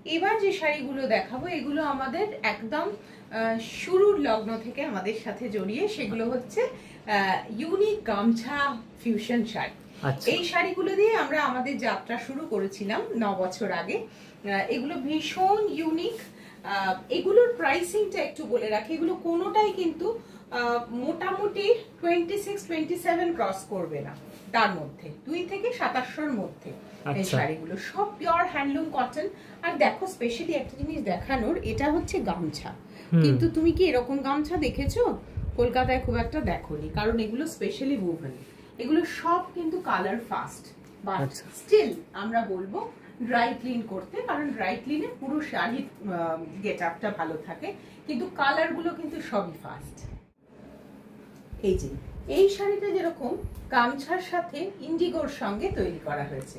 এবার যে শাড়িগুলো দেখাবো এগুলো আমাদের একদম শুরুর লগ্ন থেকে আমাদের সাথে জড়িয়ে, সেগুলো হচ্ছে ইউনিক গামছা ফিউশন শাড়ি। এই শাড়িগুলো দিয়ে আমরা আমাদের যাত্রা শুরু করেছিলাম 9 বছর আগে। এগুলো ভীষণ ইউনিক। এগুলোর প্রাইসিংটা একটু বলে রাখি, এগুলো কোনোটাই কিন্তু মোটামুটি 26-27 ক্রস করবে না, তার মধ্যে 2 থেকে 2700-র মধ্যে। এই শাড়িগুলো সব পিওর হ্যান্ডলুম কটন। আর দেখো স্পেশালি একটা জিনিস দেখানোর, এটা হচ্ছে গামছা, কিন্তু তুমি কি এরকম গামছা দেখেছো? কলকাতায় খুব একটা দেখোনি, কারণ এগুলো স্পেশালি উভেন। এগুলো সব কিন্তু কালার ফাস্ট, বাট স্টিল আমরা বলবো ড্রাই ক্লিন করতে, কারণ ড্রাই ক্লিনে পুরো শাড়ির গেট আপটা ভালো থাকে, কিন্তু কালার গুলো কিন্তু সবই ফাস্ট। এই যে এই শাড়িটা যেরকম গামছার সাথে ইন্ডিগোর সঙ্গে তৈরি করা হয়েছে,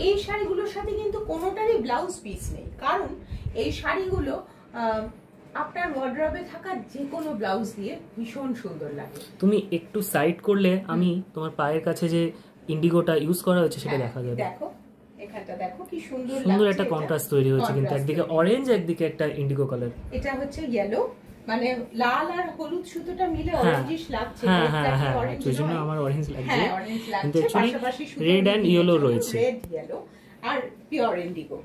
এই শাড়িগুলোর সাথে কিন্তু কোনোটারই ব্লাউজ পিস নেই, কারণ এই শাড়িগুলো আপনার ওয়ার্ড্রবে থাকা যে কোনো ব্লাউজ দিয়ে ভীষণ সুন্দর লাগে। তুমি একটু সাইড করলে আমি তোমার পায়ের কাছে যে ইন্ডিগোটা ইউজ করা হয়েছে সেটা দেখা যাবে। দেখো এখানটা দেখো কি সুন্দর সুন্দর একটা কন্ট্রাস্ট তৈরি হয়েছে, কিন্তু একদিকে অরেঞ্জ একদিকে একটা ইন্ডিগো কালার। এটা হচ্ছে ইয়েলো, মানে লাল আর হলুদ সুতোটা মিলে অরেঞ্জিশ লাগছে। সেজন্য আমার অরেঞ্জ লাগছে, কিন্তু পাশাপাশি রেড এন্ড ইয়েলো রয়েছে, রেড ইয়েলো আর পিওর ইন্ডিগো।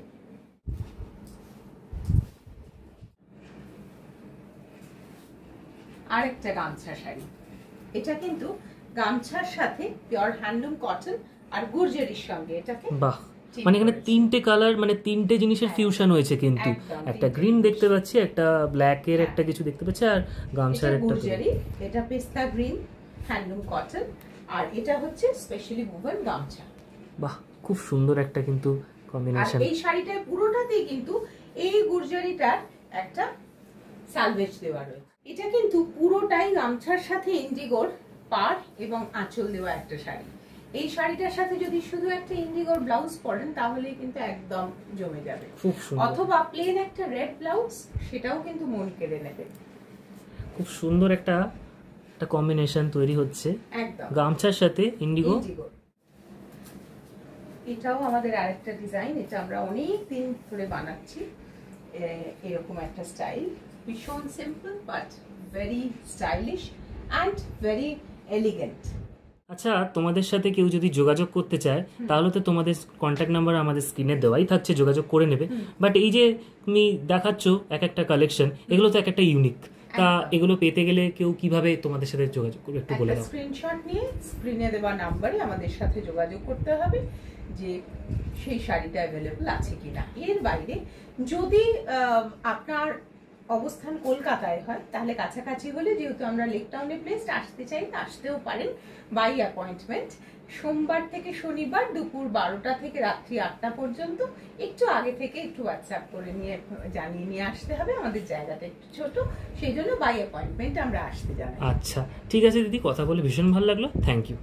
আরেকটা গামছা শাড়ি, এটা কিন্তু গামছার সাথে পিওর হ্যান্ডলুম কটন আর গুরজারির সঙ্গে এটাকে, বাহ, মানে এখানে 3টে কালার, মানে 3টে জিনিসের ফিউশন হয়েছে, কিন্তু একটা গ্রিন দেখতে পাচ্ছি, একটা ব্ল্যাক এর একটা কিছু দেখতে পাচ্ছি, আর গামছার একটা গুরজারি, এটা পেস্তা গ্রিন হ্যান্ডলুম কটন, আর এটা হচ্ছে স্পেশালি উভেন গামছা। বাহ, খুব সুন্দর একটা কিন্তু কম্বিনেশন। আর এই শাড়িটা পুরোটাতেই কিন্তু এই গুরজারিটার একটা সালভেজ দেওয়া রয়েছে। এটা কিন্তু পুরোটাই গামছার সাথে ইন্ডিগোর পাড় এবং আঁচল দেওয়া একটা শাড়ি। এই শাড়িটার সাথে যদি শুধু একটা ইন্ডিগোর ব্লাউজ পরেন তাহলে কিন্তু একদম জমে যাবে, অথবা প্লেন একটা রেড ব্লাউজ, সেটাও কিন্তু মন কেড়ে নেবে। খুব সুন্দর একটা কম্বিনেশন তৈরি হচ্ছে একদম গামছার সাথে ইন্ডিগো। এটাও আমাদের আরেকটা ডিজাইন, এটা আমরা অনেক দিন ধরে বানাচ্ছি। এরকম একটা স্টাইল, ভীষণ simple but very stylish and very elegant. আচ্ছা, তোমাদের সাথে কেউ যদি যোগাযোগ করতে চায় তাহলে তো তোমাদের কন্ট্যাক্ট নাম্বার আমাদের স্ক্রিনে দেওয়াই থাকছে, যোগাযোগ করে নেবে। বাট এই যে তুমি দেখাচ্ছ এক একটা কালেকশন, এগুলো তো এক একটা ইউনিক, তা এগুলো পেতে গেলে কেউ কিভাবে তোমাদের সাথে যোগাযোগ করবে একটু বলে দাও। স্ক্রিনশট নিয়ে স্ক্রিনে দেওয়া নাম্বারে আমাদের সাথে যোগাযোগ করতে হবে যে সেই শাড়িটা অ্যাভেলেবল আছে কিনা। এর বাইরে যদি আপনার অবস্থান কলকাতায় হয় তাহলে কাছাকাছি হলে, যেহেতু আমরা লেক টাউনে প্লেসড, আসতে চাই আসতেও পারেন বাই অ্যাপয়েন্টমেন্ট। সোমবার থেকে শনিবার দুপুর 12টা থেকে রাত্রি 8টা পর্যন্ত। একটু আগে থেকে একটু হোয়াটসঅ্যাপ করে নিয়ে জানিয়ে নিয়ে আসতে হবে, আমাদের জায়গাটা একটু ছোট, সেই জন্য বাই অ্যাপয়েন্টমেন্ট আমরা আসতে জানাই। আচ্ছা, ঠিক আছে দিদি, কথা বলে ভীষণ ভালো লাগলো, থ্যাংক ইউ।